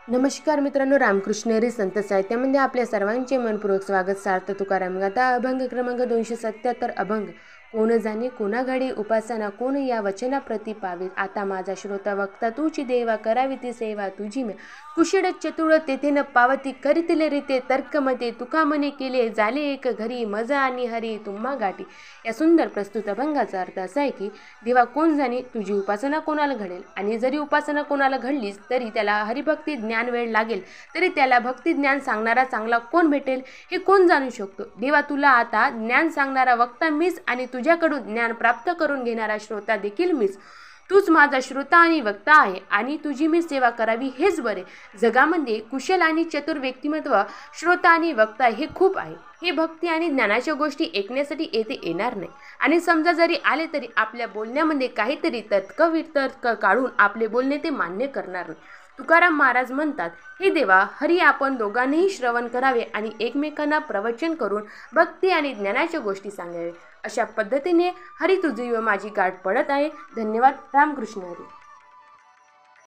नमस्कार मित्रांनो, रामकृष्ण हरी संत साहित्यामध्ये आपल्या सर्वांचे मनपूर्वक स्वागत. सार्थ तुकाराम गाथा अभंग क्रमांक 277. अभंग. कोण जाणे कोणा घडी उपासना, कोण या वचना प्रति पावे. आता माझा श्रोता वक्ता तुझी देवा, करावी ती सेवा तुझी मी. कुशळ चतुर तेथे न पावती, करीतील रीते तर्कमते. तुका मने केले झाले एक घरी, मजा आणि हरी तुम्हा गाठी. या सुंदर प्रस्तुत अभंगाचा अर्थ असा आहे की देवा, कोण जाणे तुझी उपासना कोणाला घडेल, आणि जरी उपासना कोणाला घडलीच तरी त्याला हरिभक्ती ज्ञान वेळ लागेल, तरी त्याला भक्ती ज्ञान सांगणारा चांगला कोण भेटेल हे कोण जाणू शकतो. देवा, तुला आता ज्ञान सांगणारा वक्ता मीच, आणि तुझ्याकडून ज्ञान प्राप्त करून घेणारा श्रोता देखील मीच. तूच माझा श्रोता आणि वक्ता आहे, आणि तुझी मी सेवा करावी हेच बरे. जगामध्ये कुशल आणि चतुर व्यक्तिमत्व श्रोता आणि वक्ता हे खूप आहे. हे भक्ती आणि ज्ञानाच्या गोष्टी ऐकण्यासाठी येथे येणार नाही, आणि समजा जरी आले तरी आपल्या बोलण्यामध्ये काहीतरी तर्क काढून आपले बोलणे ते मान्य करणार नाही. तुकाराम महाराज म्हणतात, हे देवा, हरी आपण दोघांनीही श्रवण करावे आणि एकमेकांना प्रवचन करून भक्ती आणि ज्ञानाच्या गोष्टी सांगावे. अशा पद्धतीने हरी तुझी व माझी गाठ पडत आहे. धन्यवाद. रामकृष्ण हरी.